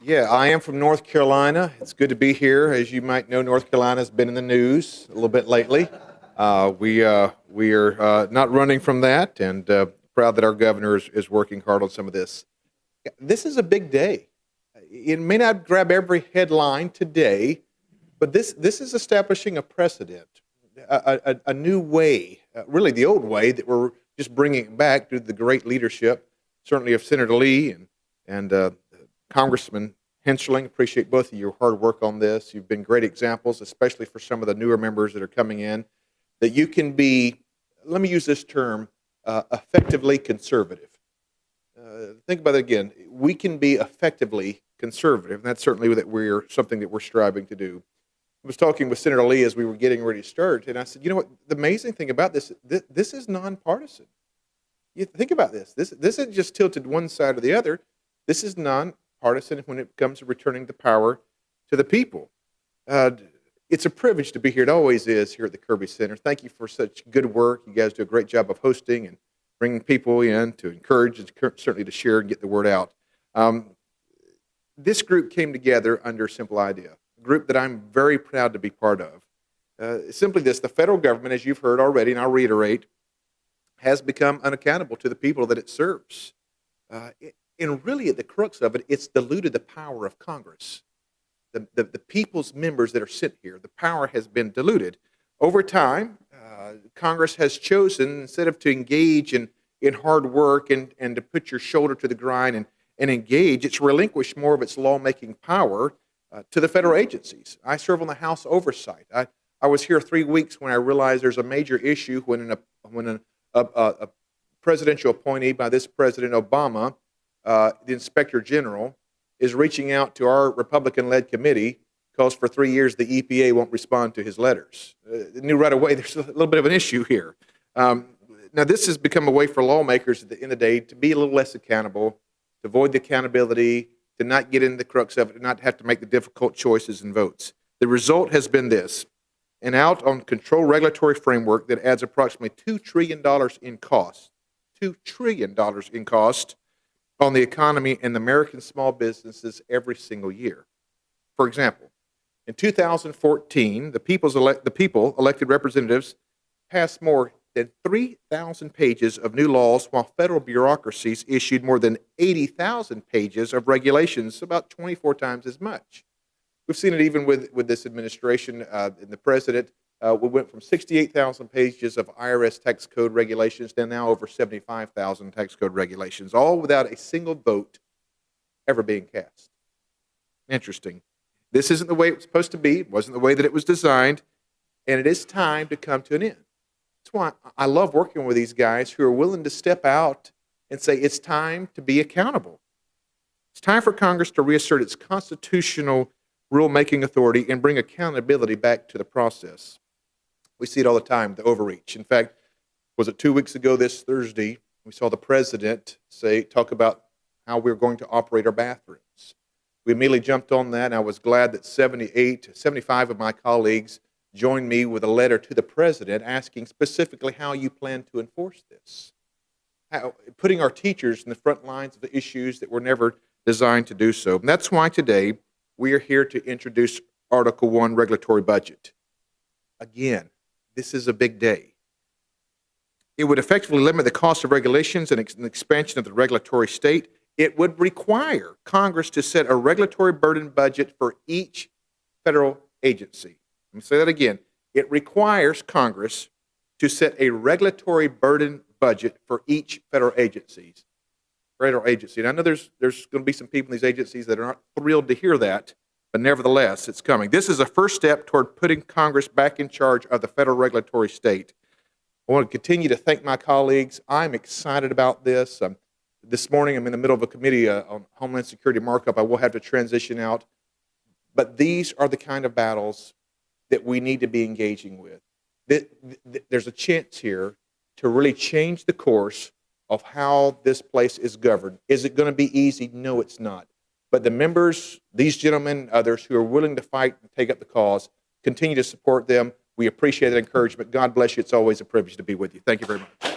Yeah, I am from North Carolina. It's good to be here. As you might know, North Carolina has been in the news a little bit lately. We are not running from that, and proud that our governor is working hard on some of this. This is a big day. It may not grab every headline today, but this is establishing a precedent, a new way, really the old way that we're just bringing back through the great leadership, certainly of Senator Lee and Congressman Henschling. Appreciate both of your hard work on this. You've been great examples, especially for some of the newer members that are coming in, that you can be, let me use this term, effectively conservative. Think about it again. We can be effectively conservative, and that's certainly something that we're striving to do. I was talking with Senator Lee as we were getting ready to start, and I said, you know what, the amazing thing about this is nonpartisan. You think about this. This isn't just tilted one side or the other. This is nonpartisan when it comes to returning the power to the people. It's a privilege to be here. It always is here at the Kirby Center. Thank you for such good work. You guys do a great job of hosting and bringing people in to encourage and certainly to share and get the word out. This group came together under a simple idea, a group that I'm very proud to be part of. Simply this: the federal government, as you've heard already, and I'll reiterate, has become unaccountable to the people that it serves. And really, at the crux of it, it's diluted the power of Congress. The people's members that are sent here, the power has been diluted. Over time, Congress has chosen, instead of to engage in hard work and to put your shoulder to the grind and engage, it's relinquished more of its lawmaking power to the federal agencies. I serve on the House Oversight. I was here 3 weeks when I realized there's a major issue when a presidential appointee by this President Obama, the Inspector General, is reaching out to our Republican-led committee because for 3 years the EPA won't respond to his letters. Knew right away there's a little bit of an issue here. Now this has become a way for lawmakers at the end of the day to be a little less accountable, to avoid the accountability, to not get in the crux of it, to not have to make the difficult choices and votes. The result has been this: an out-on-control regulatory framework that adds approximately $2 trillion in cost, $2 trillion in cost on the economy and American small businesses every single year. For example, in 2014, the people, elected representatives, passed more than 3,000 pages of new laws, while federal bureaucracies issued more than 80,000 pages of regulations, about 24 times as much. We've seen it even with this administration and the president. We went from 68,000 pages of IRS tax code regulations to now over 75,000 tax code regulations, all without a single vote ever being cast. Interesting. This isn't the way it was supposed to be. It wasn't the way that it was designed, and it is time to come to an end. That's why I love working with these guys who are willing to step out and say it's time to be accountable. It's time for Congress to reassert its constitutional rule-making authority and bring accountability back to the process. We see it all the time, the overreach. In fact, was it 2 weeks ago this Thursday, we saw the president talk about how we're going to operate our bathrooms. We immediately jumped on that, and I was glad that 75 of my colleagues joined me with a letter to the president asking specifically how you plan to enforce this. Putting our teachers in the front lines of the issues that were never designed to do so. And that's why today we are here to introduce Article 1 regulatory budget. Again, this is a big day. It would effectively limit the cost of regulations and an expansion of the regulatory state. It would require Congress to set a regulatory burden budget for each federal agency. Let me say that again. It requires Congress to set a regulatory burden budget for each federal agency. And I know there's going to be some people in these agencies that are not thrilled to hear that, but nevertheless, it's coming. This is a first step toward putting Congress back in charge of the federal regulatory state. I want to continue to thank my colleagues. I'm excited about this. This morning, I'm in the middle of a committee on Homeland Security markup. I will have to transition out. But these are the kind of battles that we need to be engaging with. There's a chance here to really change the course of how this place is governed. Is it going to be easy? No, it's not. But the members, these gentlemen and others who are willing to fight and take up the cause, continue to support them. We appreciate that encouragement. God bless you. It's always a privilege to be with you. Thank you very much.